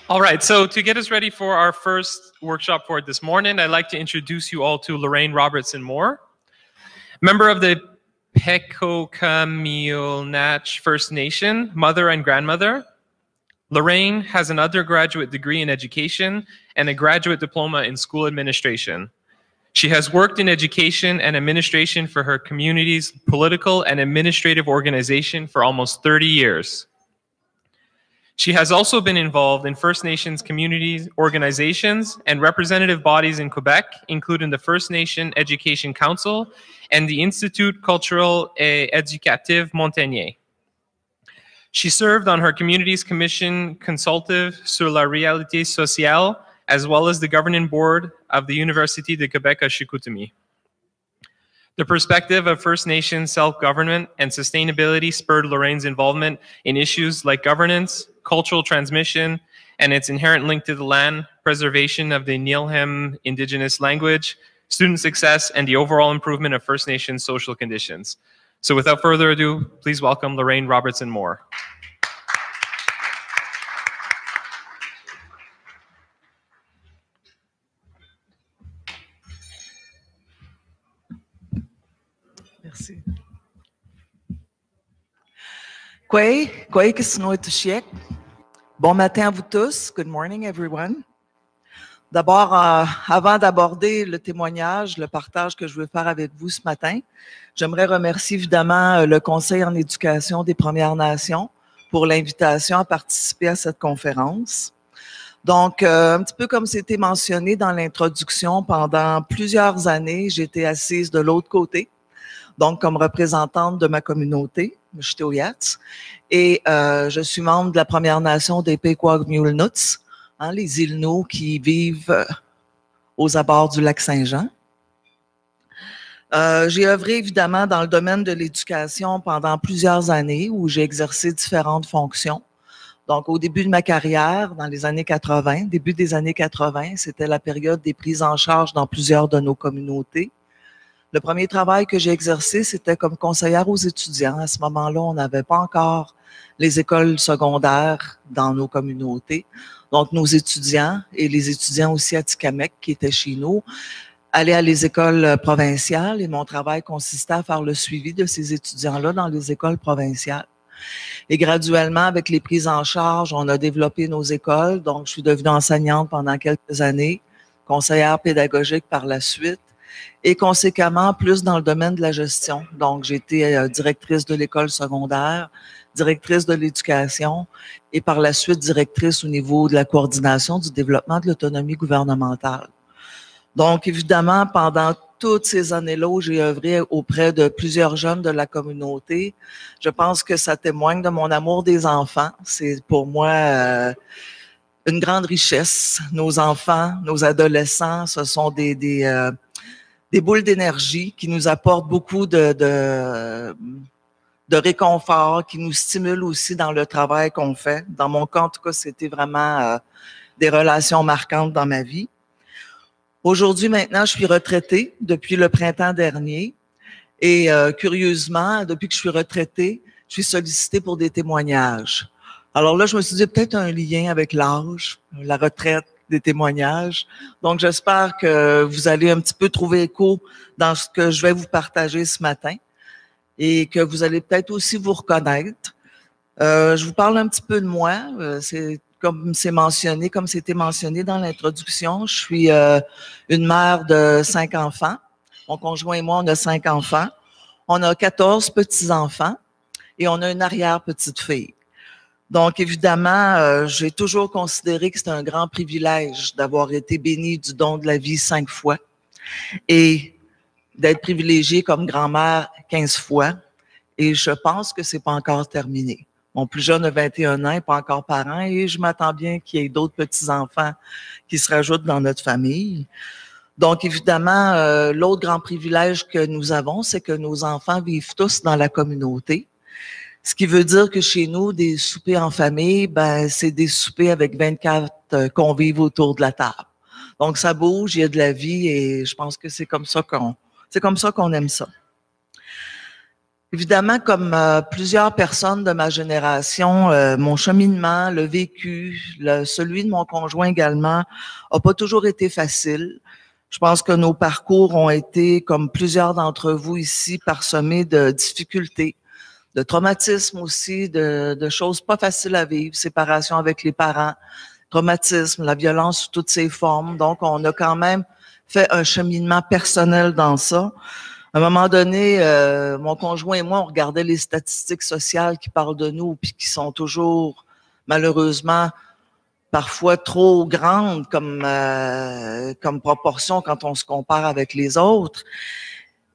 All right, so to get us ready for our first workshop for this morning, I'd like to introduce you all to Lorraine Robertson Moore, member of the Pequot-Kamiulnatch First Nation, mother and grandmother. Lorraine has an undergraduate degree in education and a graduate diploma in school administration. She has worked in education and administration for her community's political and administrative organization for almost 30 years. She has also been involved in First Nations communities, organizations, and representative bodies in Quebec, including the First Nation Education Council and the Institut Culturel et Éducatif Montagnier. She served on her community's commission consultative sur la réalité sociale, as well as the governing board of the Université de Québec à Chicoutimi. The perspective of First Nations self-government and sustainability spurred Lorraine's involvement in issues like governance, cultural transmission, and its inherent link to the land, preservation of the Nielhem Indigenous language, student success, and the overall improvement of First Nations social conditions. So without further ado, please welcome Lorraine Robertson Moore. Merci. Kwei Kisnoituchiek. Bon matin à vous tous. Good morning, everyone. D'abord, avant d'aborder le témoignage, le partage que je veux faire avec vous ce matin, j'aimerais remercier évidemment le Conseil en éducation des Premières Nations pour l'invitation à participer à cette conférence. Donc, un petit peu comme c'était mentionné dans l'introduction, pendant plusieurs années, j'étais assise de l'autre côté, donc comme représentante de ma communauté, Mishtoyats, et je suis membre de la Première Nation des Pequot-Kamiulnatch, les Inuits qui vivent aux abords du lac Saint-Jean. J'ai œuvré évidemment dans le domaine de l'éducation pendant plusieurs années où j'ai exercé différentes fonctions. Donc, au début de ma carrière, dans les années 80, début des années 80, c'était la période des prises en charge dans plusieurs de nos communautés. Le premier travail que j'ai exercé, c'était comme conseillère aux étudiants. À ce moment-là, on n'avait pas encore les écoles secondaires dans nos communautés. Donc, nos étudiants et les étudiants aussi à Tikamek qui étaient chez nous allaient à les écoles provinciales et mon travail consistait à faire le suivi de ces étudiants-là dans les écoles provinciales. Et graduellement, avec les prises en charge, on a développé nos écoles. Donc, je suis devenue enseignante pendant quelques années, conseillère pédagogique par la suite et conséquemment plus dans le domaine de la gestion. Donc, j'ai été directrice de l'école secondaire, directrice de l'éducation et par la suite directrice au niveau de la coordination du développement de l'autonomie gouvernementale. Donc, évidemment, pendant toutes ces années-là où j'ai œuvré auprès de plusieurs jeunes de la communauté, je pense que ça témoigne de mon amour des enfants. C'est pour moi une grande richesse. Nos enfants, nos adolescents, ce sont des boules d'énergie qui nous apportent beaucoup de réconfort, qui nous stimulent aussi dans le travail qu'on fait. Dans mon cas, en tout cas, c'était vraiment des relations marquantes dans ma vie. Aujourd'hui, maintenant, je suis retraitée depuis le printemps dernier et curieusement, depuis que je suis retraitée, je suis sollicitée pour des témoignages. Alors là, je me suis dit peut-être un lien avec l'âge, la retraite, des témoignages. Donc, j'espère que vous allez un petit peu trouver écho dans ce que je vais vous partager ce matin et que vous allez peut-être aussi vous reconnaître. Je vous parle un petit peu de moi. Comme c'était mentionné dans l'introduction, je suis une mère de 5 enfants. Mon conjoint et moi, on a 5 enfants. On a 14 petits-enfants et on a une arrière-petite-fille. Donc, évidemment, j'ai toujours considéré que c'est un grand privilège d'avoir été bénie du don de la vie 5 fois et d'être privilégiée comme grand-mère 15 fois. Et je pense que c'est pas encore terminé. Mon plus jeune a 21 ans, pas encore parent, et je m'attends bien qu'il y ait d'autres petits-enfants qui se rajoutent dans notre famille. Donc, évidemment, l'autre grand privilège que nous avons, c'est que nos enfants vivent tous dans la communauté. Ce qui veut dire que chez nous, des soupers en famille, ben, c'est des soupers avec 24 convives autour de la table. Donc, ça bouge, il y a de la vie et je pense que c'est comme ça qu'on aime ça. Évidemment, comme plusieurs personnes de ma génération, mon cheminement, le vécu, celui de mon conjoint également, a pas toujours été facile. Je pense que nos parcours ont été, comme plusieurs d'entre vous ici, parsemés de difficultés, de traumatismes aussi, de choses pas faciles à vivre, séparation avec les parents, traumatisme, la violence sous toutes ses formes. Donc, on a quand même fait un cheminement personnel dans ça. À un moment donné, mon conjoint et moi, on regardait les statistiques sociales qui parlent de nous, puis qui sont toujours, malheureusement, parfois trop grandes comme proportion quand on se compare avec les autres.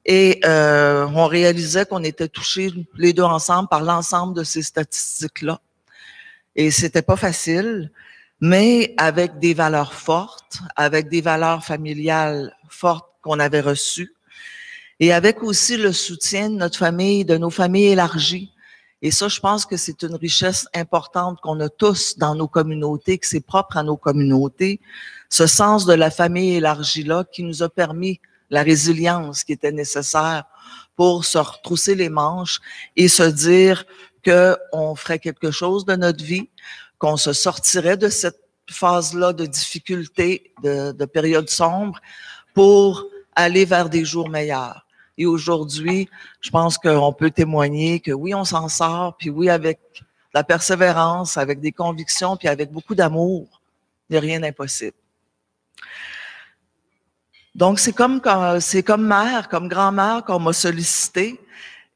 Et on réalisait qu'on était touchés les deux ensemble par l'ensemble de ces statistiques-là. Et c'était pas facile, mais avec des valeurs fortes, avec des valeurs familiales fortes qu'on avait reçues, et avec aussi le soutien de notre famille, de nos familles élargies. Et ça, je pense que c'est une richesse importante qu'on a tous dans nos communautés, que c'est propre à nos communautés, ce sens de la famille élargie-là qui nous a permis la résilience qui était nécessaire pour se retrousser les manches et se dire qu'on ferait quelque chose de notre vie, qu'on se sortirait de cette phase-là de difficulté, de période sombre, pour aller vers des jours meilleurs. Et aujourd'hui, je pense qu'on peut témoigner que oui, on s'en sort, puis oui, avec la persévérance, avec des convictions, puis avec beaucoup d'amour, il n'y a rien d'impossible. Donc, c'est comme mère, comme grand-mère qu'on m'a sollicité.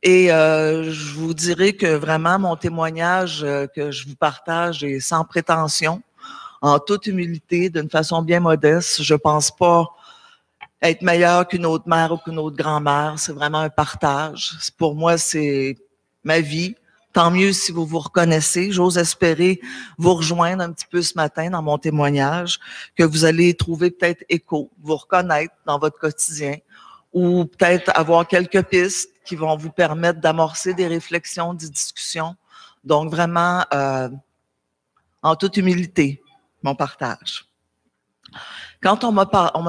Et je vous dirais que vraiment, mon témoignage que je vous partage est sans prétention, en toute humilité, d'une façon bien modeste. Je pense pas être meilleure qu'une autre mère ou qu'une autre grand-mère. C'est vraiment un partage. Pour moi, c'est ma vie. Tant mieux si vous vous reconnaissez. J'ose espérer vous rejoindre un petit peu ce matin dans mon témoignage, que vous allez trouver peut-être écho, vous reconnaître dans votre quotidien, ou peut-être avoir quelques pistes qui vont vous permettre d'amorcer des réflexions, des discussions. Donc vraiment, en toute humilité, mon partage. Quand on m'a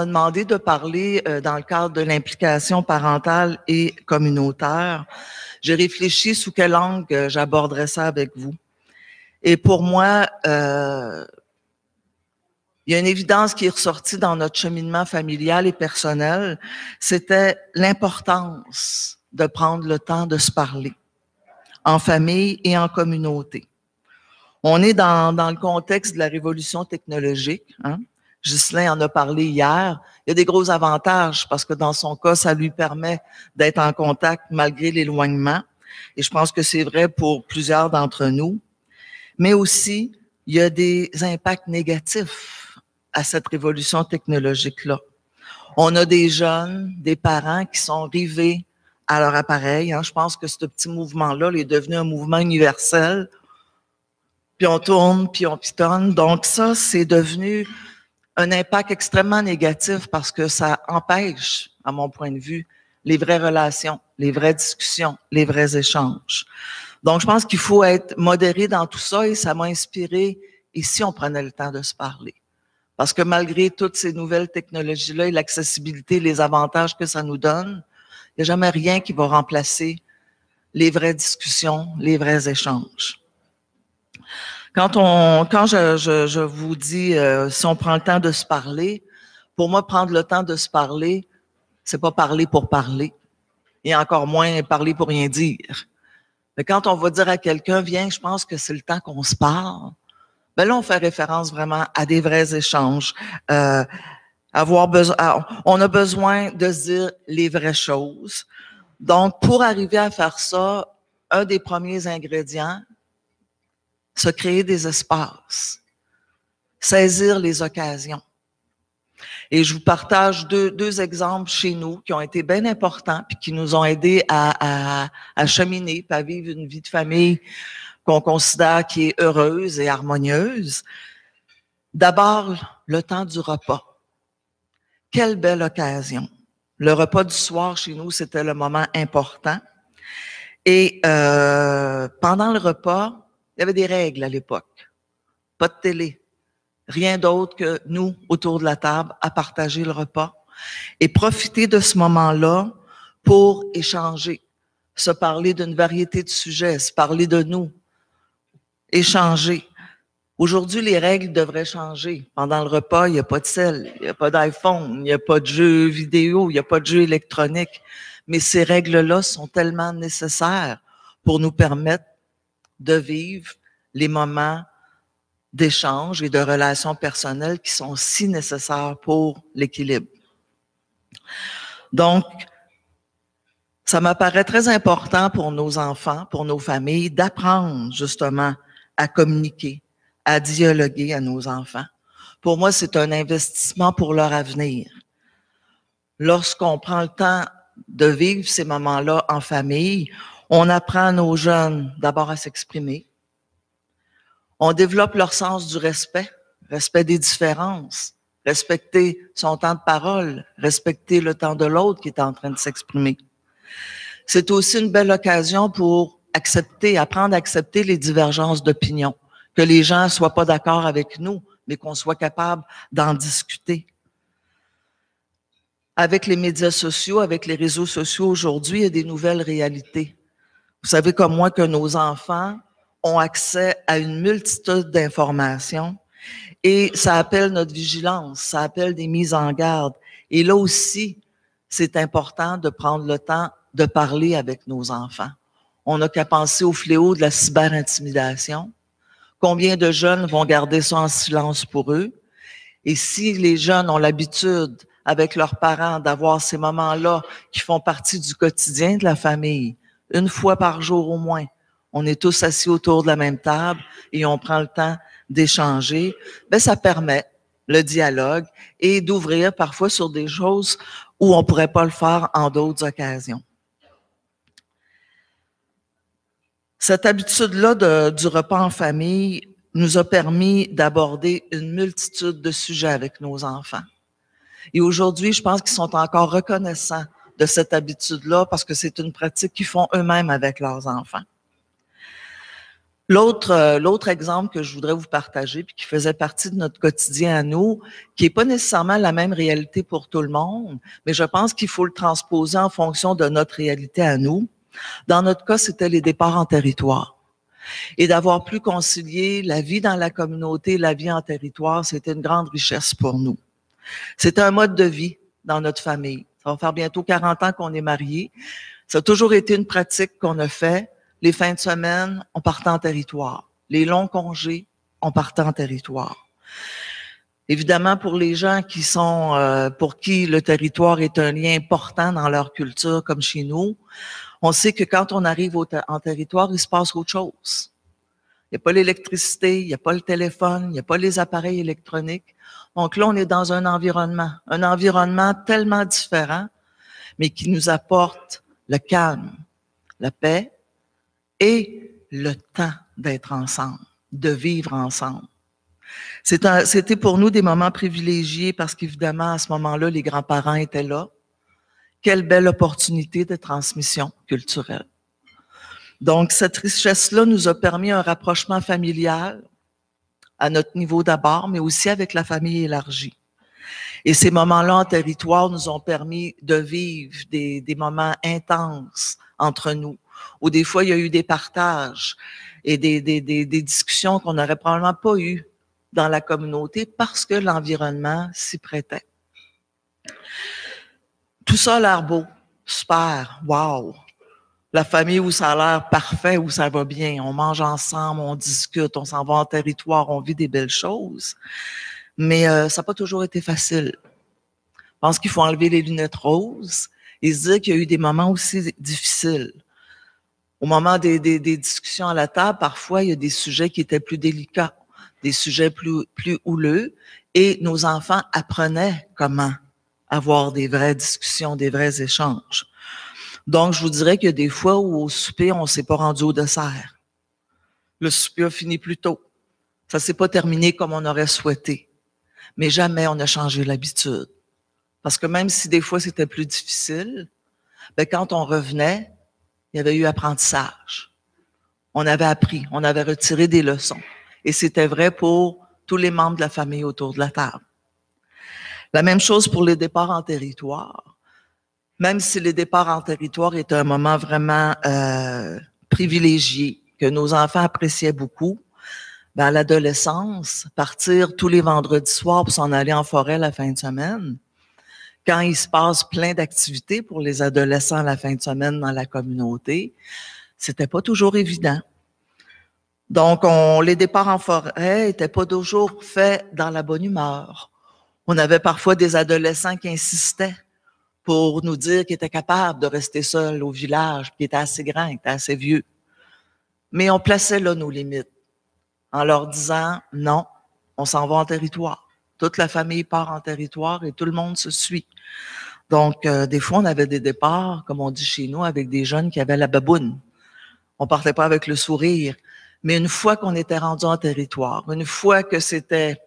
demandé de parler dans le cadre de l'implication parentale et communautaire, j'ai réfléchi sous quel angle j'aborderais ça avec vous. Et pour moi, il y a une évidence qui est ressortie dans notre cheminement familial et personnel, c'était l'importance de prendre le temps de se parler, en famille et en communauté. On est dans le contexte de la révolution technologique, hein? Ghislain en a parlé hier. Il y a des gros avantages parce que dans son cas, ça lui permet d'être en contact malgré l'éloignement. Et je pense que c'est vrai pour plusieurs d'entre nous. Mais aussi, il y a des impacts négatifs à cette révolution technologique-là. On a des jeunes, des parents qui sont rivés à leur appareil. Hein. Je pense que ce petit mouvement-là est devenu un mouvement universel. Puis on tourne, puis on pitonne. Donc ça, c'est devenu un impact extrêmement négatif parce que ça empêche, à mon point de vue, les vraies relations, les vraies discussions, les vrais échanges. Donc, je pense qu'il faut être modéré dans tout ça et ça m'a inspiré. Et si on prenait le temps de se parler? Parce que malgré toutes ces nouvelles technologies-là et l'accessibilité, les avantages que ça nous donne, il n'y a jamais rien qui va remplacer les vraies discussions, les vrais échanges. Quand je vous dis, si on prend le temps de se parler, pour moi, prendre le temps de se parler, c'est pas parler pour parler, et encore moins parler pour rien dire. Mais quand on va dire à quelqu'un, viens, je pense que c'est le temps qu'on se parle, ben là, on fait référence vraiment à des vrais échanges. On a besoin de se dire les vraies choses. Donc, pour arriver à faire ça, un des premiers ingrédients, se créer des espaces, saisir les occasions. Et je vous partage deux exemples chez nous qui ont été bien importants puis qui nous ont aidés à cheminer, à vivre une vie de famille qu'on considère qui est heureuse et harmonieuse. D'abord, le temps du repas. Quelle belle occasion. Le repas du soir chez nous, c'était le moment important. Et pendant le repas, il y avait des règles à l'époque. Pas de télé. Rien d'autre que nous, autour de la table, à partager le repas. Et profiter de ce moment-là pour échanger, se parler d'une variété de sujets, se parler de nous, échanger. Aujourd'hui, les règles devraient changer. Pendant le repas, il n'y a pas de sel, il n'y a pas d'iPhone, il n'y a pas de jeux vidéo, il n'y a pas de jeux électroniques. Mais ces règles-là sont tellement nécessaires pour nous permettre de vivre les moments d'échange et de relations personnelles qui sont si nécessaires pour l'équilibre. Donc, ça m'apparaît très important pour nos enfants, pour nos familles, d'apprendre justement à communiquer, à dialoguer à nos enfants. Pour moi, c'est un investissement pour leur avenir. Lorsqu'on prend le temps de vivre ces moments-là en famille, on apprend à nos jeunes d'abord à s'exprimer. On développe leur sens du respect, respect des différences, respecter son temps de parole, respecter le temps de l'autre qui est en train de s'exprimer. C'est aussi une belle occasion pour apprendre à accepter les divergences d'opinion, que les gens ne soient pas d'accord avec nous, mais qu'on soit capable d'en discuter. Avec les médias sociaux, avec les réseaux sociaux aujourd'hui, il y a des nouvelles réalités. Vous savez comme moi que nos enfants ont accès à une multitude d'informations et ça appelle notre vigilance, ça appelle des mises en garde. Et là aussi, c'est important de prendre le temps de parler avec nos enfants. On n'a qu'à penser au fléau de la cyberintimidation. Combien de jeunes vont garder ça en silence pour eux? Et si les jeunes ont l'habitude, avec leurs parents, d'avoir ces moments-là qui font partie du quotidien de la famille, une fois par jour au moins, on est tous assis autour de la même table et on prend le temps d'échanger, bien, ça permet le dialogue et d'ouvrir parfois sur des choses où on ne pourrait pas le faire en d'autres occasions. Cette habitude-là du repas en famille nous a permis d'aborder une multitude de sujets avec nos enfants. Et aujourd'hui, je pense qu'ils sont encore reconnaissants de cette habitude-là parce que c'est une pratique qu'ils font eux-mêmes avec leurs enfants. L'autre exemple que je voudrais vous partager, puis qui faisait partie de notre quotidien à nous, qui n'est pas nécessairement la même réalité pour tout le monde, mais je pense qu'il faut le transposer en fonction de notre réalité à nous. Dans notre cas, c'était les départs en territoire. Et d'avoir pu concilier la vie dans la communauté, la vie en territoire, c'était une grande richesse pour nous. C'était un mode de vie dans notre famille. Ça va faire bientôt 40 ans qu'on est mariés. Ça a toujours été une pratique qu'on a fait. Les fins de semaine, on partait en territoire. Les longs congés, on partait en territoire. Évidemment, pour les gens pour qui le territoire est un lien important dans leur culture, comme chez nous, on sait que quand on arrive en territoire, il se passe autre chose. Il n'y a pas l'électricité, il n'y a pas le téléphone, il n'y a pas les appareils électroniques. Donc là, on est dans un environnement tellement différent, mais qui nous apporte le calme, la paix et le temps d'être ensemble, de vivre ensemble. C'était pour nous des moments privilégiés parce qu'évidemment, à ce moment-là, les grands-parents étaient là. Quelle belle opportunité de transmission culturelle. Donc, cette richesse-là nous a permis un rapprochement familial à notre niveau d'abord, mais aussi avec la famille élargie. Et ces moments-là en territoire nous ont permis de vivre des moments intenses entre nous, où des fois, il y a eu des partages et des discussions qu'on n'aurait probablement pas eues dans la communauté parce que l'environnement s'y prêtait. Tout ça a l'air beau, super, wow! La famille où ça a l'air parfait, où ça va bien, on mange ensemble, on discute, on s'en va en territoire, on vit des belles choses. Mais ça n'a pas toujours été facile. Je pense qu'il faut enlever les lunettes roses et se dire qu'il y a eu des moments aussi difficiles. Au moment des discussions à la table, parfois, il y a des sujets qui étaient plus délicats, des sujets plus houleux, et nos enfants apprenaient comment avoir des vraies discussions, des vrais échanges. Donc, je vous dirais qu'il y a des fois où au souper, on ne s'est pas rendu au dessert. Le souper a fini plus tôt. Ça ne s'est pas terminé comme on aurait souhaité. Mais jamais on a changé l'habitude. Parce que même si des fois c'était plus difficile, bien, quand on revenait, il y avait eu apprentissage. On avait appris, on avait retiré des leçons. Et c'était vrai pour tous les membres de la famille autour de la table. La même chose pour les départs en territoire. Même si les départs en territoire étaient un moment vraiment privilégié, que nos enfants appréciaient beaucoup, ben à l'adolescence, partir tous les vendredis soirs pour s'en aller en forêt la fin de semaine, quand il se passe plein d'activités pour les adolescents la fin de semaine dans la communauté, c'était pas toujours évident. Donc, les départs en forêt n'étaient pas toujours faits dans la bonne humeur. On avait parfois des adolescents qui insistaient pour nous dire qu'ils étaient capables de rester seuls au village, qu'ils étaient assez grands, qu'ils étaient assez vieux. Mais on plaçait là nos limites en leur disant « Non, on s'en va en territoire. Toute la famille part en territoire et tout le monde se suit. » Donc, des fois, on avait des départs, comme on dit chez nous, avec des jeunes qui avaient la baboune. On partait pas avec le sourire. Mais une fois qu'on était rendu en territoire, une fois que c'était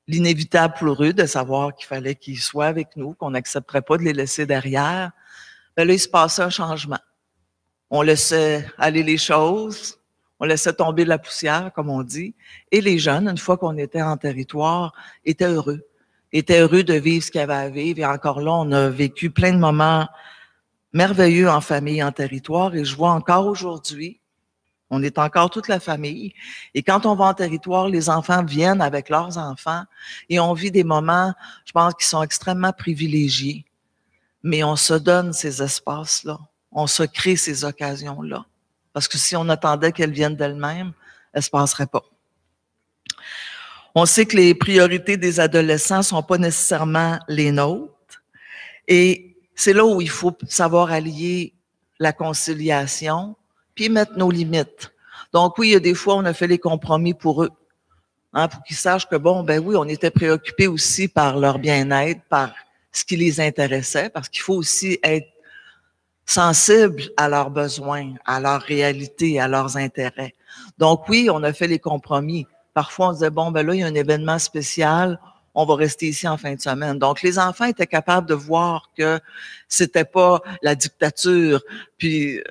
l'inévitable pour eux de savoir qu'il fallait qu'ils soient avec nous, qu'on n'accepterait pas de les laisser derrière, ben là, il se passait un changement. On laissait aller les choses, on laissait tomber la poussière, comme on dit, et les jeunes, une fois qu'on était en territoire, étaient heureux de vivre ce qu'il y avait à vivre. Et encore là, on a vécu plein de moments merveilleux en famille, en territoire, et je vois encore aujourd'hui, on est encore toute la famille. Et quand on va en territoire, les enfants viennent avec leurs enfants et on vit des moments, je pense, qui sont extrêmement privilégiés. Mais on se donne ces espaces-là. On se crée ces occasions-là. Parce que si on attendait qu'elles viennent d'elles-mêmes, elles ne se passeraient pas. On sait que les priorités des adolescents ne sont pas nécessairement les nôtres. Et c'est là où il faut savoir allier la conciliation puis mettre nos limites. Donc oui, il y a des fois, on a fait les compromis pour eux, hein, pour qu'ils sachent que, bon, ben oui, on était préoccupés aussi par leur bien-être, par ce qui les intéressait, parce qu'il faut aussi être sensible à leurs besoins, à leur réalité, à leurs intérêts. Donc oui, on a fait les compromis. Parfois, on disait, bon, ben là, il y a un événement spécial, on va rester ici en fin de semaine. Donc, les enfants étaient capables de voir que c'était pas la dictature, puis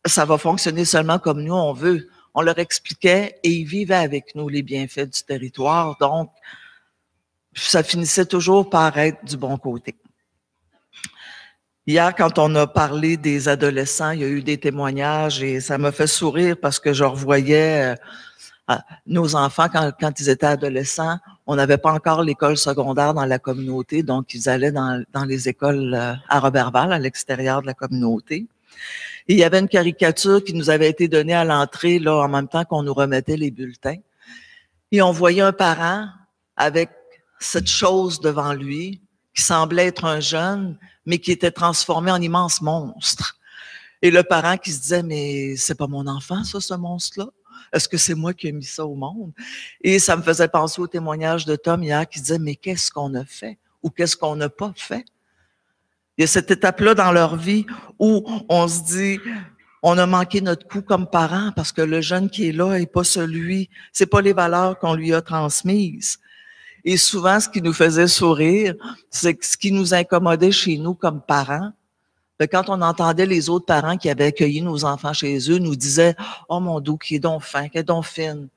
ça va fonctionner seulement comme nous, on veut. On leur expliquait et ils vivaient avec nous les bienfaits du territoire. Donc, ça finissait toujours par être du bon côté. Hier, quand on a parlé des adolescents, il y a eu des témoignages et ça m'a fait sourire parce que je revoyais nos enfants quand ils étaient adolescents. On n'avait pas encore l'école secondaire dans la communauté, donc ils allaient dans les écoles à Roberval, à l'extérieur de la communauté. Et il y avait une caricature qui nous avait été donnée à l'entrée, là, en même temps qu'on nous remettait les bulletins. Et on voyait un parent avec cette chose devant lui, qui semblait être un jeune, mais qui était transformé en immense monstre. Et le parent qui se disait, mais c'est pas mon enfant, ça, ce monstre-là? Est-ce que c'est moi qui ai mis ça au monde? Et ça me faisait penser au témoignage de Tom hier qui disait, mais qu'est-ce qu'on a fait? Ou qu'est-ce qu'on n'a pas fait? Il y a cette étape-là dans leur vie où on se dit, on a manqué notre coup comme parents parce que le jeune qui est là n'est pas celui, c'est pas les valeurs qu'on lui a transmises. Et souvent, ce qui nous faisait sourire, c'est que ce qui nous incommodait chez nous comme parents, quand on entendait les autres parents qui avaient accueilli nos enfants chez eux, nous disaient, oh mon Dieu, qui est donc fin, qui est donc fine.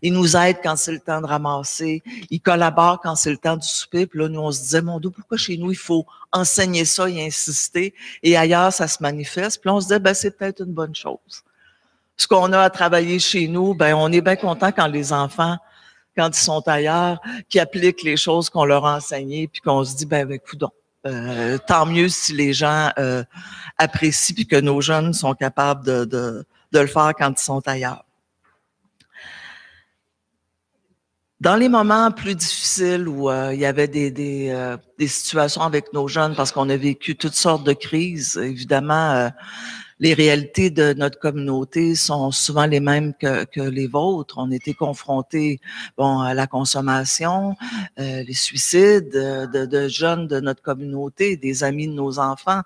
Ils nous aident quand c'est le temps de ramasser. Ils collaborent quand c'est le temps du souper. Puis là, nous, on se disait, mon Dieu, pourquoi chez nous, il faut enseigner ça et insister? Et ailleurs, ça se manifeste. Puis là, on se disait, ben, c'est peut-être une bonne chose. Ce qu'on a à travailler chez nous, ben, on est bien content quand les enfants, quand ils sont ailleurs, qui appliquent les choses qu'on leur a enseignées, puis qu'on se dit, ben, coudonc. Tant mieux si les gens apprécient puis que nos jeunes sont capables de le faire quand ils sont ailleurs. Dans les moments plus difficiles où il y avait des situations avec nos jeunes, parce qu'on a vécu toutes sortes de crises, évidemment, les réalités de notre communauté sont souvent les mêmes que les vôtres. On était confrontés, bon, à la consommation, les suicides de jeunes de notre communauté, des amis de nos enfants.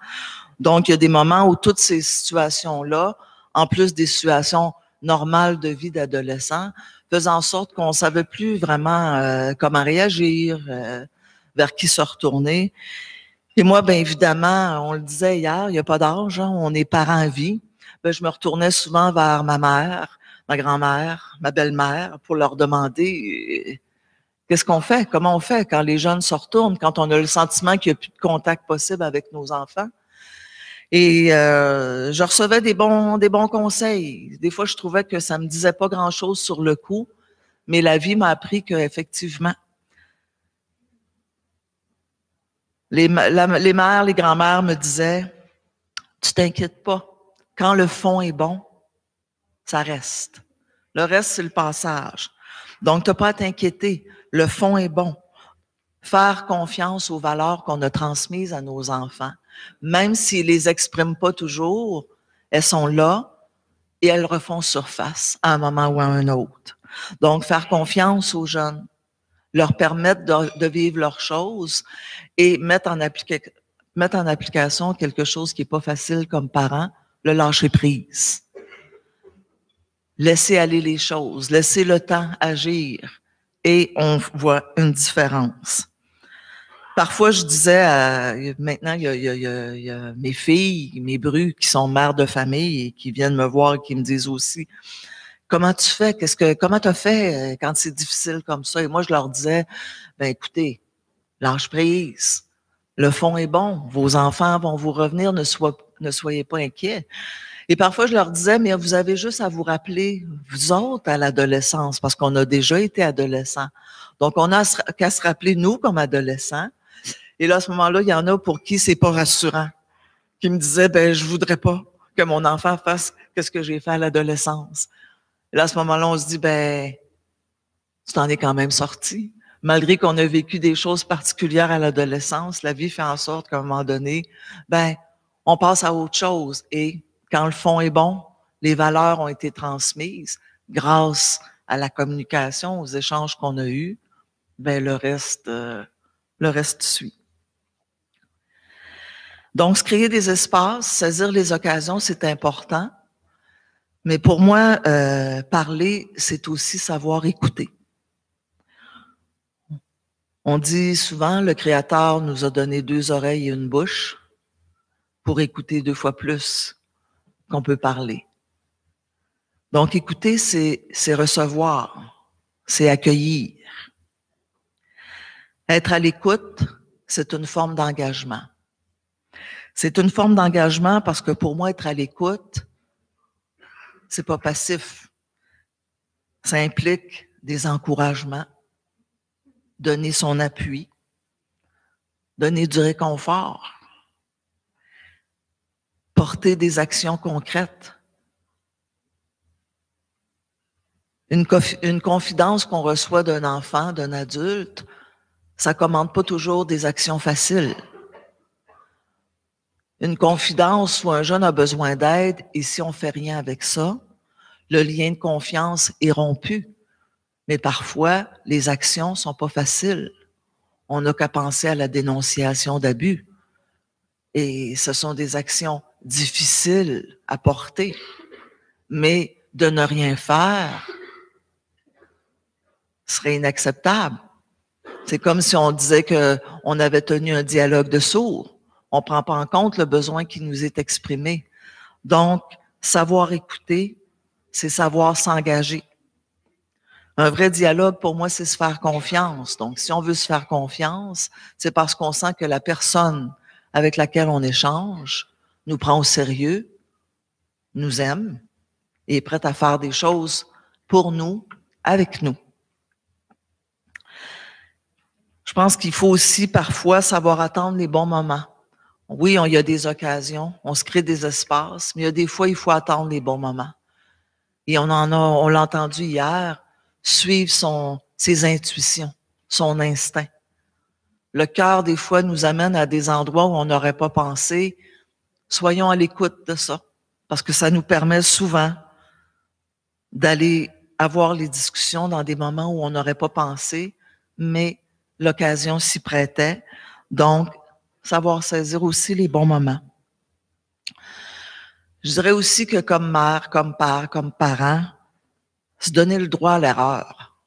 Donc, il y a des moments où toutes ces situations-là, en plus des situations normales de vie d'adolescents, faisaient en sorte qu'on ne savait plus vraiment comment réagir, vers qui se retourner. Et moi, bien évidemment, on le disait hier, il n'y a pas d'âge, hein, on est parents à vie. Ben, je me retournais souvent vers ma mère, ma grand-mère, ma belle-mère pour leur demander Qu'est-ce qu'on fait? Comment on fait quand les jeunes se retournent, quand on a le sentiment qu'il n'y a plus de contact possible avec nos enfants? Et je recevais des bons conseils. Des fois, je trouvais que ça me disait pas grand-chose sur le coup, mais la vie m'a appris qu'effectivement, les mères, les grands-mères me disaient, tu t'inquiètes pas, quand le fond est bon, ça reste. Le reste, c'est le passage. Donc, tu n'as pas à t'inquiéter. Le fond est bon. Faire confiance aux valeurs qu'on a transmises à nos enfants. Même s'ils les expriment pas toujours, elles sont là et elles refont surface à un moment ou à un autre. Donc, faire confiance aux jeunes, leur permettre de vivre leurs choses et mettre en application quelque chose qui n'est pas facile comme parent, le lâcher prise. Laisser aller les choses, laisser le temps agir et on voit une différence. Parfois, je disais, maintenant, il y a mes filles, mes brus qui sont mères de famille et qui viennent me voir et qui me disent aussi, comment tu fais? Comment tu as fait quand c'est difficile comme ça? Et moi, je leur disais, ben écoutez, lâche prise. Le fond est bon. Vos enfants vont vous revenir. Ne soyez pas inquiets. Et parfois, je leur disais, mais vous avez juste à vous rappeler, vous autres, à l'adolescence, parce qu'on a déjà été adolescents. Donc, on n'a qu'à se rappeler, nous, comme adolescents. Et là, à ce moment-là, il y en a pour qui c'est pas rassurant, qui me disaient, ben, je voudrais pas que mon enfant fasse ce que j'ai fait à l'adolescence. Et là, à ce moment-là, on se dit, ben, tu t'en es quand même sorti. Malgré qu'on a vécu des choses particulières à l'adolescence, la vie fait en sorte qu'à un moment donné, ben, on passe à autre chose. Et quand le fond est bon, les valeurs ont été transmises grâce à la communication, aux échanges qu'on a eus, ben, le reste suit. Donc, se créer des espaces, saisir les occasions, c'est important. Mais pour moi, parler, c'est aussi savoir écouter. On dit souvent, le Créateur nous a donné 2 oreilles et une bouche pour écouter 2 fois plus qu'on peut parler. Donc, écouter, c'est recevoir, c'est accueillir. Être à l'écoute, c'est une forme d'engagement. C'est une forme d'engagement parce que pour moi, être à l'écoute, c'est pas passif. Ça implique des encouragements, donner son appui, donner du réconfort, porter des actions concrètes. Une confidence qu'on reçoit d'un enfant, d'un adulte, ça commande pas toujours des actions faciles. Une confidence où un jeune a besoin d'aide et si on fait rien avec ça, le lien de confiance est rompu. Mais parfois, les actions sont pas faciles. On n'a qu'à penser à la dénonciation d'abus. Et ce sont des actions difficiles à porter. Mais de ne rien faire serait inacceptable. C'est comme si on disait qu'on avait tenu un dialogue de sourds. On ne prend pas en compte le besoin qui nous est exprimé. Donc, savoir écouter, c'est savoir s'engager. Un vrai dialogue, pour moi, c'est se faire confiance. Donc, si on veut se faire confiance, c'est parce qu'on sent que la personne avec laquelle on échange nous prend au sérieux, nous aime et est prête à faire des choses pour nous, avec nous. Je pense qu'il faut aussi parfois savoir attendre les bons moments. Oui, il y a des occasions, on se crée des espaces, mais il y a des fois, il faut attendre les bons moments. Et on l'a entendu hier, suivre ses intuitions, son instinct. Le cœur, des fois, nous amène à des endroits où on n'aurait pas pensé. Soyons à l'écoute de ça, parce que ça nous permet souvent d'aller avoir les discussions dans des moments où on n'aurait pas pensé, mais l'occasion s'y prêtait. Donc, savoir saisir aussi les bons moments. Je dirais aussi que comme mère, comme père, comme parent, se donner le droit à l'erreur.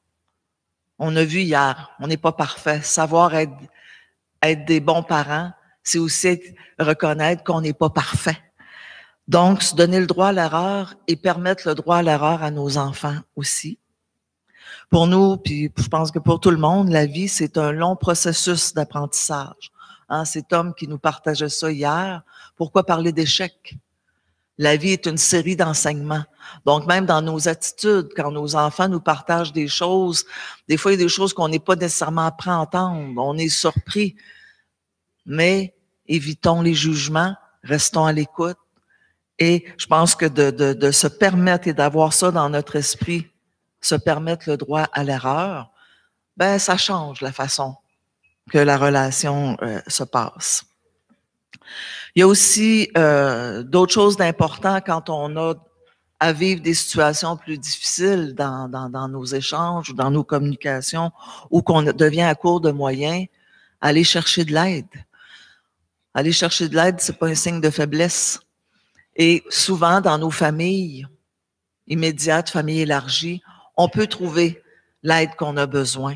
On a vu hier, on n'est pas parfait. Savoir être des bons parents, c'est aussi reconnaître qu'on n'est pas parfait. Donc, se donner le droit à l'erreur et permettre le droit à l'erreur à nos enfants aussi. Pour nous, puis je pense que pour tout le monde, la vie, c'est un long processus d'apprentissage. Hein, cet homme qui nous partageait ça hier, pourquoi parler d'échec? La vie est une série d'enseignements. Donc, même dans nos attitudes, quand nos enfants nous partagent des choses, des fois, il y a des choses qu'on n'est pas nécessairement prêt à entendre. On est surpris. Mais évitons les jugements, restons à l'écoute. Et je pense que de se permettre et d'avoir ça dans notre esprit, se permettre le droit à l'erreur, ben ça change la façon que la relation se passe. Il y a aussi d'autres choses d'important quand on a à vivre des situations plus difficiles dans nos échanges ou dans nos communications ou qu'on devient à court de moyens, aller chercher de l'aide. Aller chercher de l'aide, c'est pas un signe de faiblesse. Et souvent, dans nos familles immédiates, familles élargies, on peut trouver l'aide qu'on a besoin.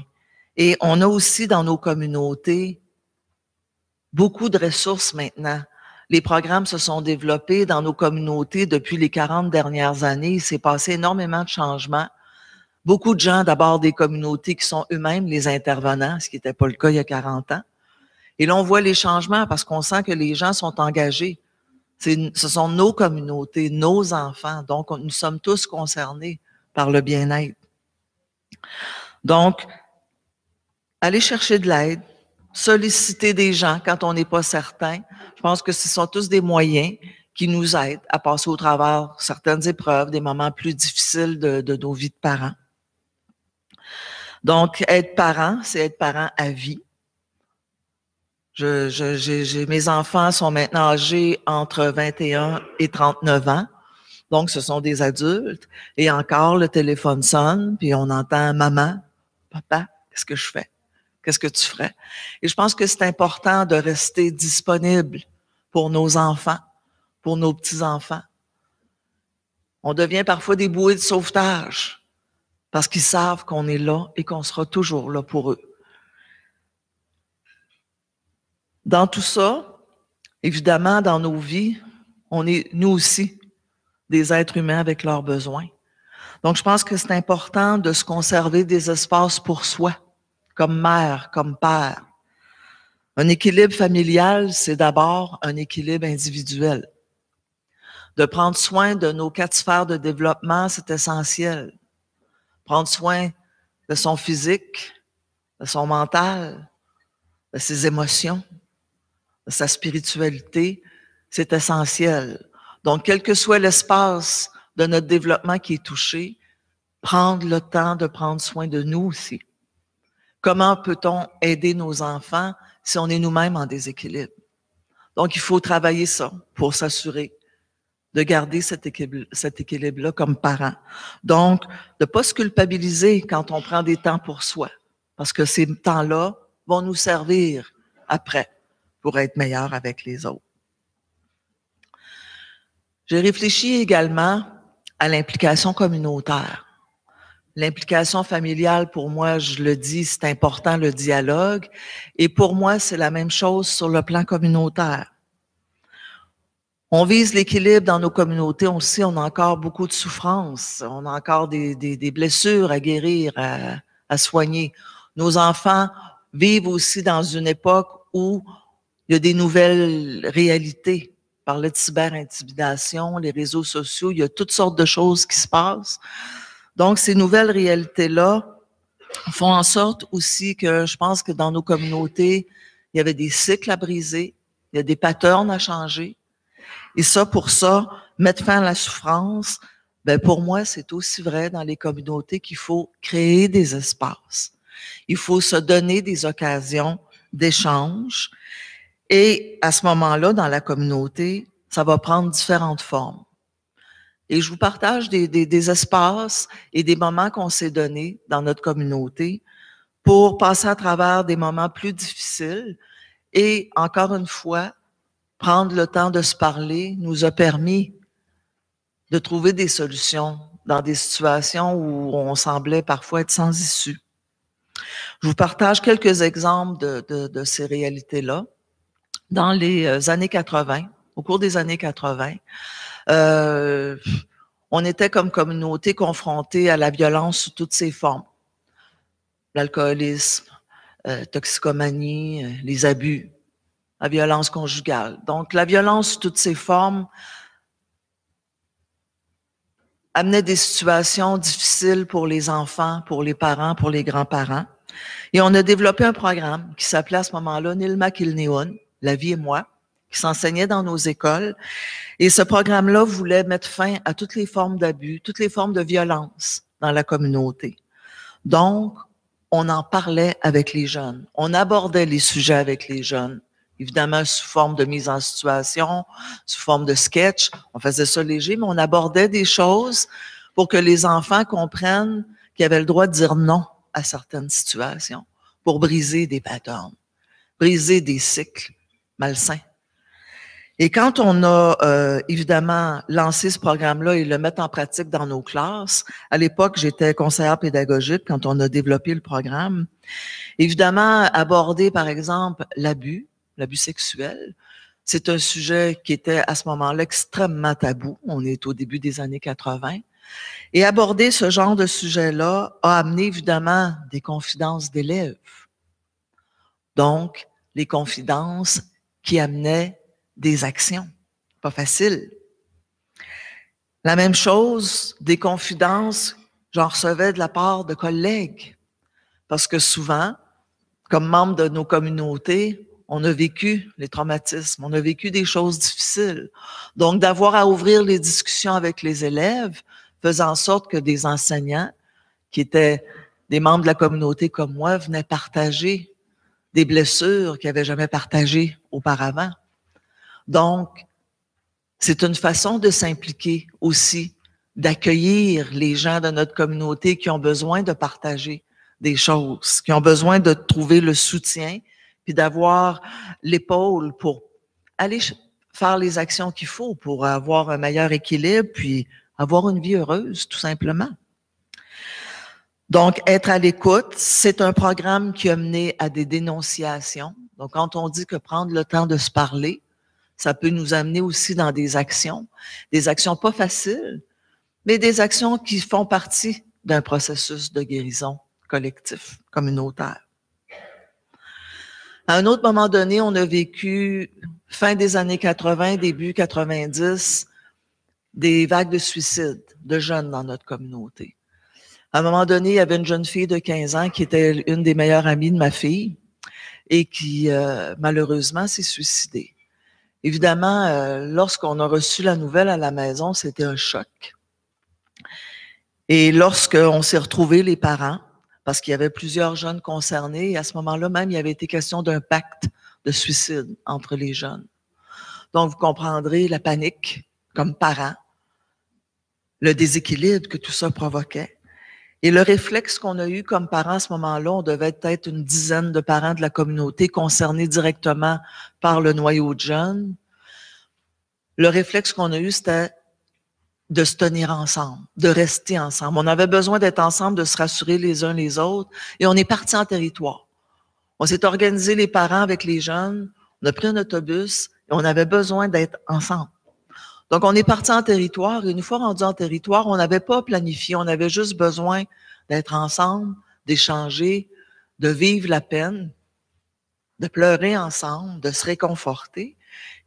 Et on a aussi dans nos communautés beaucoup de ressources maintenant. Les programmes se sont développés dans nos communautés depuis les 40 dernières années. Il s'est passé énormément de changements. Beaucoup de gens, d'abord des communautés qui sont eux-mêmes les intervenants, ce qui n'était pas le cas il y a 40 ans. Et là, on voit les changements parce qu'on sent que les gens sont engagés. Ce sont nos communautés, nos enfants. Donc, nous sommes tous concernés par le bien-être. Donc, aller chercher de l'aide, solliciter des gens quand on n'est pas certain. Je pense que ce sont tous des moyens qui nous aident à passer au travers certaines épreuves, des moments plus difficiles de nos vies de parents. Donc, être parent, c'est être parent à vie. Mes enfants sont maintenant âgés entre 21 et 39 ans. Donc, ce sont des adultes. Et encore, le téléphone sonne, puis on entend « Maman, papa, qu'est-ce que je fais? Qu'est-ce que tu ferais? » Et je pense que c'est important de rester disponible pour nos enfants, pour nos petits-enfants. On devient parfois des bouées de sauvetage parce qu'ils savent qu'on est là et qu'on sera toujours là pour eux. Dans tout ça, évidemment, dans nos vies, on est, nous aussi, des êtres humains avec leurs besoins. Donc, je pense que c'est important de se conserver des espaces pour soi, comme mère, comme père. Un équilibre familial, c'est d'abord un équilibre individuel. De prendre soin de nos 4 sphères de développement, c'est essentiel. Prendre soin de son physique, de son mental, de ses émotions, de sa spiritualité, c'est essentiel. Donc, quel que soit l'espace de notre développement qui est touché, prendre le temps de prendre soin de nous aussi. Comment peut-on aider nos enfants si on est nous-mêmes en déséquilibre? Donc, il faut travailler ça pour s'assurer de garder cet équilibre-là comme parents. Donc, de ne pas se culpabiliser quand on prend des temps pour soi, parce que ces temps-là vont nous servir après pour être meilleurs avec les autres. J'ai réfléchi également à l'implication communautaire. L'implication familiale, pour moi, je le dis, c'est important, le dialogue. Et pour moi, c'est la même chose sur le plan communautaire. On vise l'équilibre dans nos communautés. On sait, on a encore beaucoup de souffrances. On a encore des blessures à guérir, à soigner. Nos enfants vivent aussi dans une époque où il y a des nouvelles réalités. On parlait de cyber-intimidation, les réseaux sociaux, il y a toutes sortes de choses qui se passent. Donc, ces nouvelles réalités-là font en sorte aussi que je pense que dans nos communautés, il y avait des cycles à briser, il y a des patterns à changer. Et ça, pour ça, mettre fin à la souffrance, ben pour moi, c'est aussi vrai dans les communautés qu'il faut créer des espaces. Il faut se donner des occasions d'échange. Et à ce moment-là, dans la communauté, ça va prendre différentes formes. Et je vous partage des espaces et des moments qu'on s'est donnés dans notre communauté pour passer à travers des moments plus difficiles. Et encore une fois, prendre le temps de se parler nous a permis de trouver des solutions dans des situations où on semblait parfois être sans issue. Je vous partage quelques exemples de ces réalités-là. Dans les années 80, au cours des années 80, on était comme communauté confrontés à la violence sous toutes ses formes. l'alcoolisme, toxicomanie, les abus, la violence conjugale. Donc, la violence sous toutes ses formes amenait des situations difficiles pour les enfants, pour les parents, pour les grands-parents. Et on a développé un programme qui s'appelait à ce moment-là Nilma Kilneun, La vie et moi, qui s'enseignait dans nos écoles. Et ce programme-là voulait mettre fin à toutes les formes d'abus, toutes les formes de violence dans la communauté. Donc, on en parlait avec les jeunes. On abordait les sujets avec les jeunes. Évidemment, sous forme de mise en situation, sous forme de sketch. On faisait ça léger, mais on abordait des choses pour que les enfants comprennent qu'ils avaient le droit de dire non à certaines situations, pour briser des patterns, briser des cycles malsains. Et quand on a évidemment lancé ce programme-là et le mettre en pratique dans nos classes, à l'époque, j'étais conseillère pédagogique quand on a développé le programme. Évidemment, aborder par exemple l'abus sexuel, c'est un sujet qui était à ce moment-là extrêmement tabou. On est au début des années 80. Et aborder ce genre de sujet-là a amené évidemment des confidences d'élèves. Donc, les confidences qui amenaient des actions. Pas facile. La même chose, des confidences, j'en recevais de la part de collègues. Parce que souvent, comme membre de nos communautés, on a vécu les traumatismes, on a vécu des choses difficiles. Donc, d'avoir à ouvrir les discussions avec les élèves faisait en sorte que des enseignants qui étaient des membres de la communauté comme moi venaient partager des blessures qu'ils n'avaient jamais partagées auparavant. Donc, c'est une façon de s'impliquer aussi, d'accueillir les gens de notre communauté qui ont besoin de partager des choses, qui ont besoin de trouver le soutien, puis d'avoir l'épaule pour aller faire les actions qu'il faut pour avoir un meilleur équilibre, puis avoir une vie heureuse, tout simplement. Donc, être à l'écoute, c'est un programme qui a mené à des dénonciations. Donc, quand on dit que prendre le temps de se parler, ça peut nous amener aussi dans des actions pas faciles, mais des actions qui font partie d'un processus de guérison collectif, communautaire. À un autre moment donné, on a vécu, fin des années 80, début 90, des vagues de suicides de jeunes dans notre communauté. À un moment donné, il y avait une jeune fille de 15 ans qui était une des meilleures amies de ma fille et qui, malheureusement, s'est suicidée. Évidemment, lorsqu'on a reçu la nouvelle à la maison, c'était un choc. Et lorsqu'on s'est retrouvés, les parents, parce qu'il y avait plusieurs jeunes concernés, et à ce moment-là même, il y avait été question d'un pacte de suicide entre les jeunes. Donc, vous comprendrez la panique comme parents, le déséquilibre que tout ça provoquait. Et le réflexe qu'on a eu comme parents à ce moment-là, on devait être une dizaine de parents de la communauté concernés directement par le noyau de jeunes. Le réflexe qu'on a eu, c'était de se tenir ensemble, de rester ensemble. On avait besoin d'être ensemble, de se rassurer les uns les autres, et on est parti en territoire. On s'est organisé les parents avec les jeunes, on a pris un autobus, et on avait besoin d'être ensemble. Donc, on est parti en territoire, et une fois rendu en territoire, on n'avait pas planifié, on avait juste besoin d'être ensemble, d'échanger, de vivre la peine, de pleurer ensemble, de se réconforter.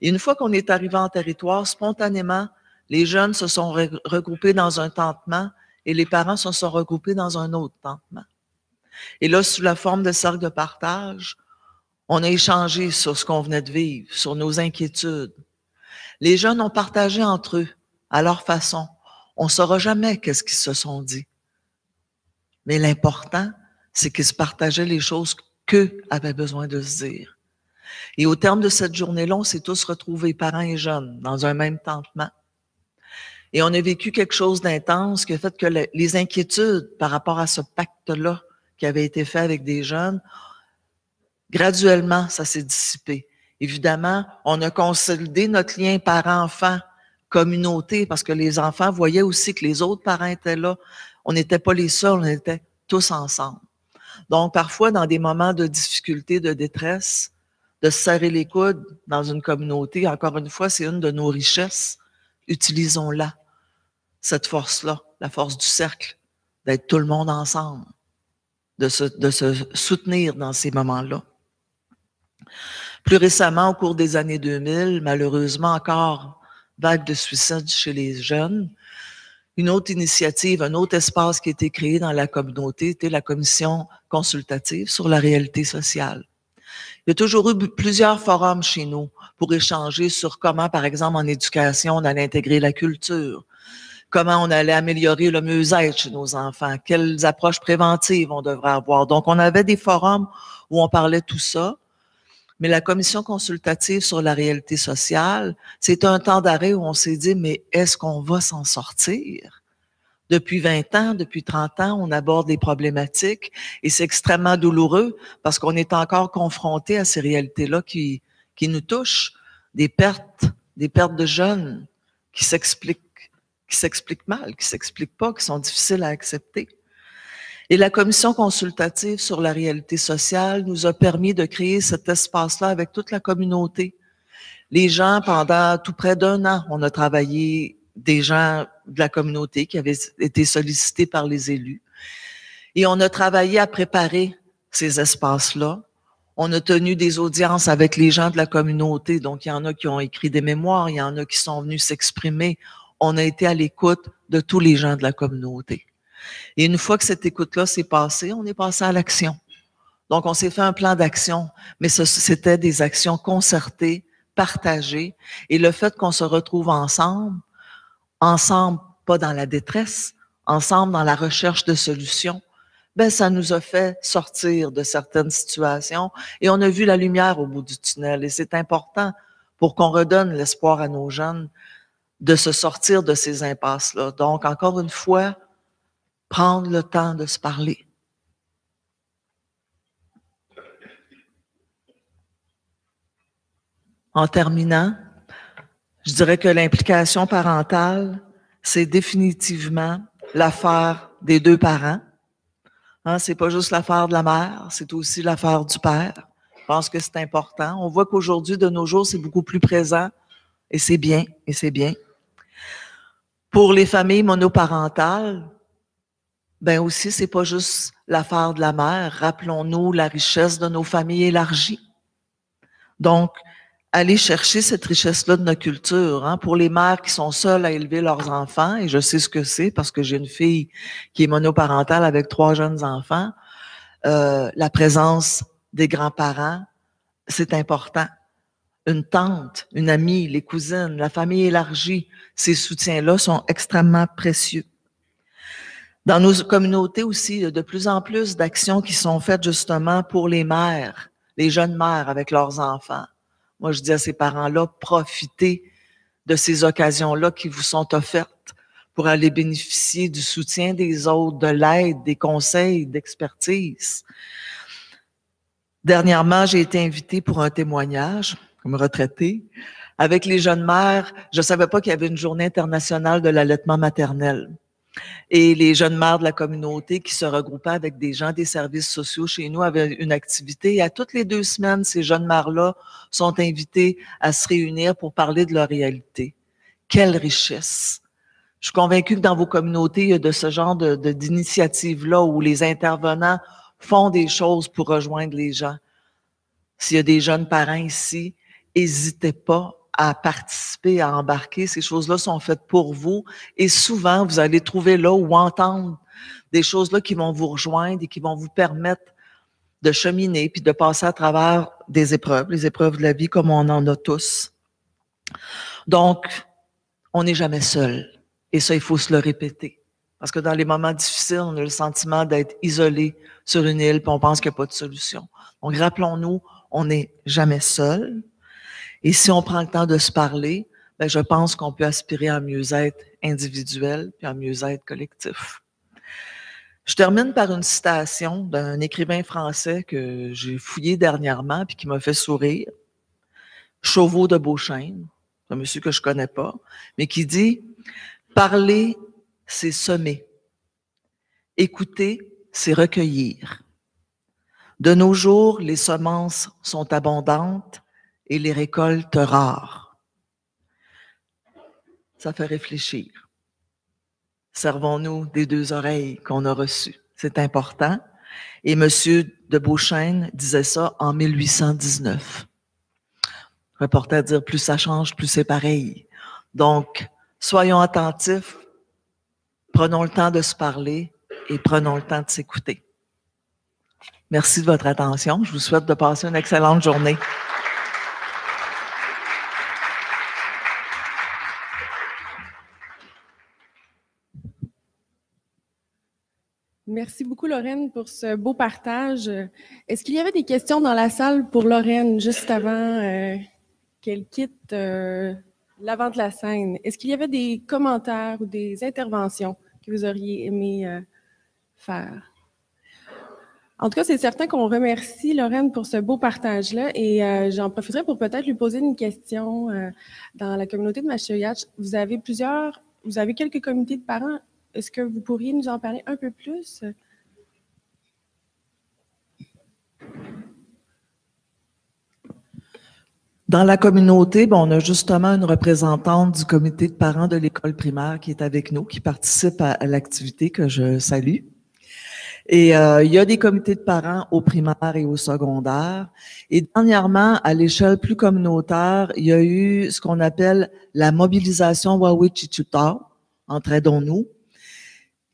Et une fois qu'on est arrivé en territoire, spontanément, les jeunes se sont regroupés dans un tentement et les parents se sont regroupés dans un autre tentement. Et là, sous la forme de cercle de partage, on a échangé sur ce qu'on venait de vivre, sur nos inquiétudes. Les jeunes ont partagé entre eux, à leur façon. On ne saura jamais qu'est-ce qu'ils se sont dit. Mais l'important, c'est qu'ils se partageaient les choses qu'eux avaient besoin de se dire. Et au terme de cette journée-là, on s'est tous retrouvés, parents et jeunes, dans un même tentement. Et on a vécu quelque chose d'intense qui a fait que les inquiétudes par rapport à ce pacte-là qui avait été fait avec des jeunes, graduellement, ça s'est dissipé. Évidemment, on a consolidé notre lien parent-enfant, communauté, parce que les enfants voyaient aussi que les autres parents étaient là. On n'était pas les seuls, on était tous ensemble. Donc, parfois, dans des moments de difficulté, de détresse, de se serrer les coudes dans une communauté, encore une fois, c'est une de nos richesses. Utilisons-la, cette force-là, la force du cercle, d'être tout le monde ensemble. de se soutenir dans ces moments-là. Plus récemment, au cours des années 2000, malheureusement encore, vague de suicides chez les jeunes. Une autre initiative, un autre espace qui a été créé dans la communauté était la commission consultative sur la réalité sociale. Il y a toujours eu plusieurs forums chez nous pour échanger sur comment, par exemple, en éducation, on allait intégrer la culture, comment on allait améliorer le mieux-être chez nos enfants, quelles approches préventives on devrait avoir. Donc, on avait des forums où on parlait de tout ça. Mais la commission consultative sur la réalité sociale, c'est un temps d'arrêt où on s'est dit, mais est-ce qu'on va s'en sortir? Depuis 20 ans, depuis 30 ans, on aborde des problématiques et c'est extrêmement douloureux parce qu'on est encore confronté à ces réalités-là qui nous touchent, des pertes de jeunes qui s'expliquent mal, qui s'expliquent pas, qui sont difficiles à accepter. Et la commission consultative sur la réalité sociale nous a permis de créer cet espace-là avec toute la communauté. Les gens, pendant tout près d'1 an, on a travaillé des gens de la communauté qui avaient été sollicités par les élus. Et on a travaillé à préparer ces espaces-là. On a tenu des audiences avec les gens de la communauté. Donc, il y en a qui ont écrit des mémoires, il y en a qui sont venus s'exprimer. On a été à l'écoute de tous les gens de la communauté. Et une fois que cette écoute-là s'est passée, on est passé à l'action. Donc, on s'est fait un plan d'action, mais c'était des actions concertées, partagées. Et le fait qu'on se retrouve ensemble, pas dans la détresse, ensemble dans la recherche de solutions, ben ça nous a fait sortir de certaines situations et on a vu la lumière au bout du tunnel. Et c'est important pour qu'on redonne l'espoir à nos jeunes de se sortir de ces impasses-là. Donc, encore une fois, prendre le temps de se parler. En terminant, je dirais que l'implication parentale, c'est définitivement l'affaire des 2 parents. Hein, c'est pas juste l'affaire de la mère, c'est aussi l'affaire du père. Je pense que c'est important. On voit qu'aujourd'hui, de nos jours, c'est beaucoup plus présent et c'est bien, et c'est bien. Pour les familles monoparentales, ben aussi, c'est pas juste l'affaire de la mère. Rappelons-nous la richesse de nos familles élargies. Donc, aller chercher cette richesse-là de notre culture. Hein, pour les mères qui sont seules à élever leurs enfants, et je sais ce que c'est parce que j'ai une fille qui est monoparentale avec 3 jeunes enfants, la présence des grands-parents, c'est important. Une tante, une amie, les cousines, la famille élargie, ces soutiens-là sont extrêmement précieux. Dans nos communautés aussi, il y a de plus en plus d'actions qui sont faites justement pour les mères, les jeunes mères avec leurs enfants. Moi, je dis à ces parents-là, profitez de ces occasions-là qui vous sont offertes pour aller bénéficier du soutien des autres, de l'aide, des conseils, d'expertise. Dernièrement, j'ai été invitée pour un témoignage, comme retraitée, avec les jeunes mères. Je ne savais pas qu'il y avait une journée internationale de l'allaitement maternel. Et les jeunes mères de la communauté qui se regroupaient avec des gens des services sociaux chez nous avaient une activité. Et à toutes les 2 semaines, ces jeunes mères-là sont invitées à se réunir pour parler de leur réalité. Quelle richesse! Je suis convaincue que dans vos communautés, il y a de ce genre d'initiatives-là où les intervenants font des choses pour rejoindre les gens. S'il y a des jeunes parents ici, n'hésitez pas à participer, à embarquer. Ces choses-là sont faites pour vous et souvent, vous allez trouver là ou entendre des choses-là qui vont vous rejoindre et qui vont vous permettre de cheminer puis de passer à travers des épreuves, les épreuves de la vie comme on en a tous. Donc, on n'est jamais seul. Et ça, il faut se le répéter. Parce que dans les moments difficiles, on a le sentiment d'être isolé sur une île puis on pense qu'il n'y a pas de solution. Donc, rappelons-nous, on n'est jamais seul. Et si on prend le temps de se parler, ben je pense qu'on peut aspirer à un mieux-être individuel puis à un mieux-être collectif. Je termine par une citation d'un écrivain français que j'ai fouillé dernièrement puis qui m'a fait sourire. Chauveau de Beauchesne, un monsieur que je connais pas, mais qui dit « Parler, c'est semer. Écouter, c'est recueillir. De nos jours, les semences sont abondantes et les récoltes rares. » Ça fait réfléchir. Servons-nous des 2 oreilles qu'on a reçues. C'est important. Et M. de Beauchesne disait ça en 1819. Je reportais à dire, plus ça change, plus c'est pareil. Donc, soyons attentifs, prenons le temps de se parler et prenons le temps de s'écouter. Merci de votre attention. Je vous souhaite de passer une excellente journée. Merci beaucoup, Lorraine, pour ce beau partage. Est-ce qu'il y avait des questions dans la salle pour Lorraine, juste avant qu'elle quitte l'avant de la scène? Est-ce qu'il y avait des commentaires ou des interventions que vous auriez aimé faire? En tout cas, c'est certain qu'on remercie Lorraine pour ce beau partage-là et j'en profiterai pour peut-être lui poser une question. Dans la communauté de Machiagatch, vous avez quelques comités de parents. Est-ce que vous pourriez nous en parler un peu plus? Dans la communauté, on a justement une représentante du comité de parents de l'école primaire qui est avec nous, qui participe à l'activité que je salue. Et il y a des comités de parents au primaire et au secondaire. Et dernièrement, à l'échelle plus communautaire, il y a eu ce qu'on appelle la mobilisation Waw'Ichichuta, Entraidons-nous,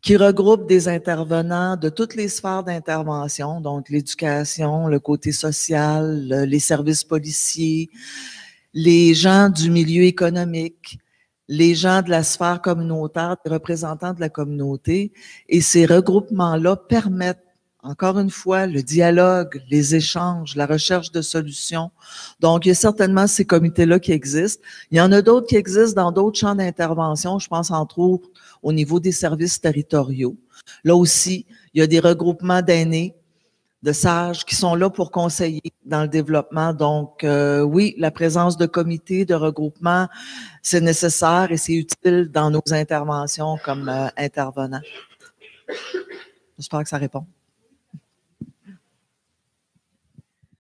qui regroupe des intervenants de toutes les sphères d'intervention, donc l'éducation, le côté social, les services policiers, les gens du milieu économique, les gens de la sphère communautaire, les représentants de la communauté. Et ces regroupements-là permettent, encore une fois, le dialogue, les échanges, la recherche de solutions. Donc, il y a certainement ces comités-là qui existent. Il y en a d'autres qui existent dans d'autres champs d'intervention. Je pense entre autres au niveau des services territoriaux. Là aussi, il y a des regroupements d'aînés, de sages qui sont là pour conseiller dans le développement. Donc, oui, la présence de comités, de regroupements, c'est nécessaire et c'est utile dans nos interventions comme intervenants. J'espère que ça répond.